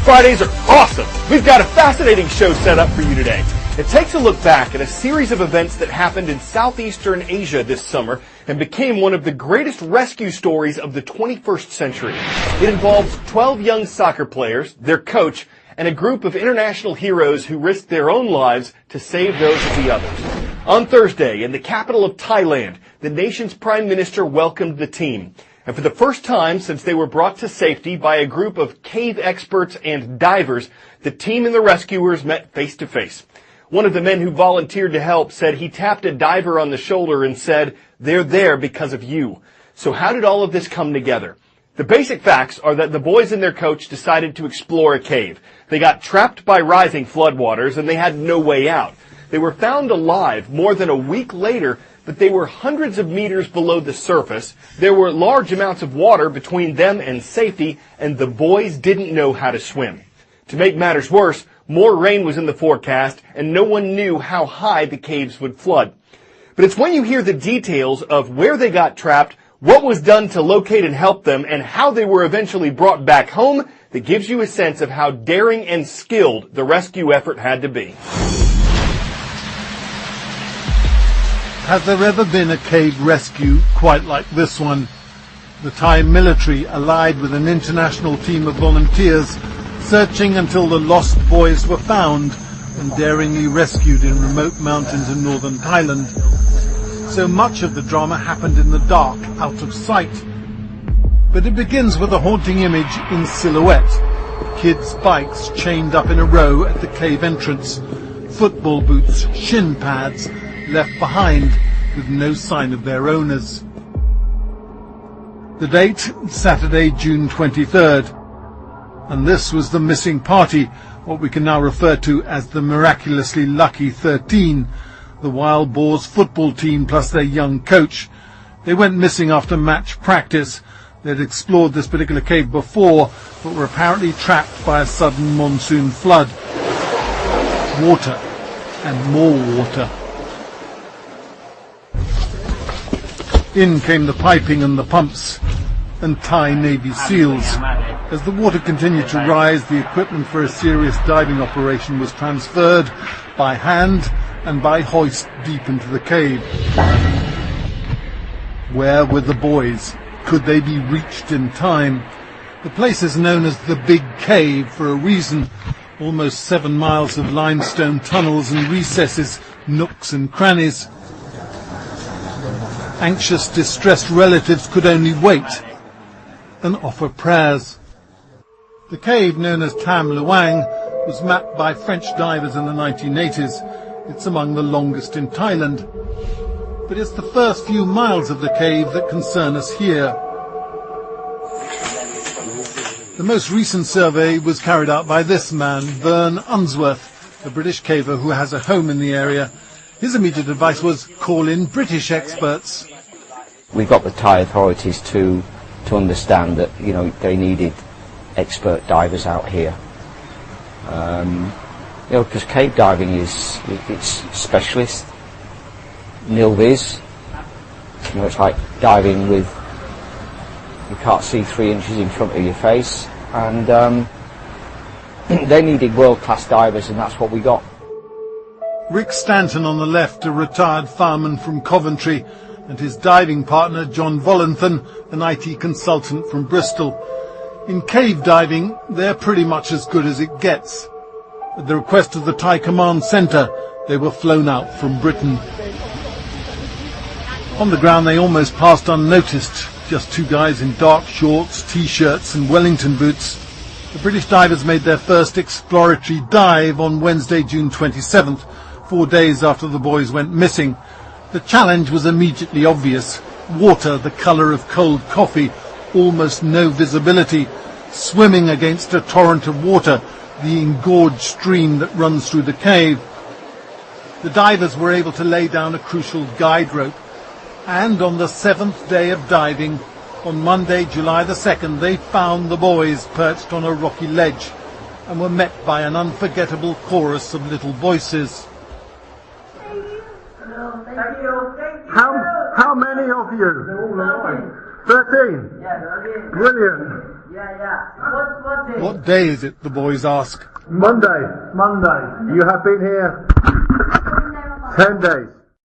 Fridays are awesome! We've got a fascinating show set up for you today. It takes a look back at a series of events that happened in Southeastern Asia this summer and became one of the greatest rescue stories of the 21st century. It involves 12 young soccer players, their coach, and a group of international heroes who risked their own lives to save those of the others. On Thursday, in the capital of Thailand, the nation's prime minister welcomed the team. And for the first time since they were brought to safety by a group of cave experts and divers, the team and the rescuers met face to face. One of the men who volunteered to help said he tapped a diver on the shoulder and said, "They're there because of you." So how did all of this come together? The basic facts are that the boys and their coach decided to explore a cave. They got trapped by rising floodwaters and they had no way out. They were found alive more than a week later, but they were hundreds of meters below the surface. There were large amounts of water between them and safety, and the boys didn't know how to swim. To make matters worse, more rain was in the forecast, and no one knew how high the caves would flood. But it's when you hear the details of where they got trapped, what was done to locate and help them, and how they were eventually brought back home that gives you a sense of how daring and skilled the rescue effort had to be. Has there ever been a cave rescue quite like this one? The Thai military, allied with an international team of volunteers, searching until the lost boys were found and daringly rescued in remote mountains in northern Thailand. So much of the drama happened in the dark, out of sight. But it begins with a haunting image in silhouette. Kids' bikes chained up in a row at the cave entrance. Football boots, shin pads, left behind with no sign of their owners. The date, Saturday, June 23rd. And this was the missing party, what we can now refer to as the miraculously lucky 13, the Wild Boars football team plus their young coach. They went missing after match practice. They'd explored this particular cave before, but were apparently trapped by a sudden monsoon flood. Water, and more water. In came the piping and the pumps, and Thai Navy SEALs. As the water continued to rise, the equipment for a serious diving operation was transferred by hand and by hoist deep into the cave. Where were the boys? Could they be reached in time? The place is known as the Big Cave for a reason. Almost 7 miles of limestone tunnels and recesses, nooks and crannies. Anxious, distressed relatives could only wait and offer prayers. The cave, known as Tam Luang, was mapped by French divers in the 1980s. It's among the longest in Thailand. But it's the first few miles of the cave that concern us here. The most recent survey was carried out by this man, Vern Unsworth, a British caver who has a home in the area. His immediate advice was call in British experts. We got the Thai authorities to understand that, they needed expert divers out here. Because cave diving it's specialist, nil-vis. It's like diving with, you can't see 3 inches in front of your face, and they needed world-class divers, and that's what we got. Rick Stanton on the left, a retired fireman from Coventry, and his diving partner John Volanthan, an IT consultant from Bristol. In cave diving, they're pretty much as good as it gets. At the request of the Thai Command Centre, they were flown out from Britain. On the ground they almost passed unnoticed, just 2 guys in dark shorts, t-shirts and Wellington boots. The British divers made their first exploratory dive on Wednesday, June 27th, 4 days after the boys went missing. The challenge was immediately obvious. Water the colour of cold coffee, almost no visibility, swimming against a torrent of water, the engorged stream that runs through the cave. The divers were able to lay down a crucial guide rope, and on the 7th day of diving, on Monday, July the 2nd, they found the boys perched on a rocky ledge and were met by an unforgettable chorus of little voices. How many of you? 13. Brilliant. What day? What day is it, the boys ask. Monday. You have been here 10 days.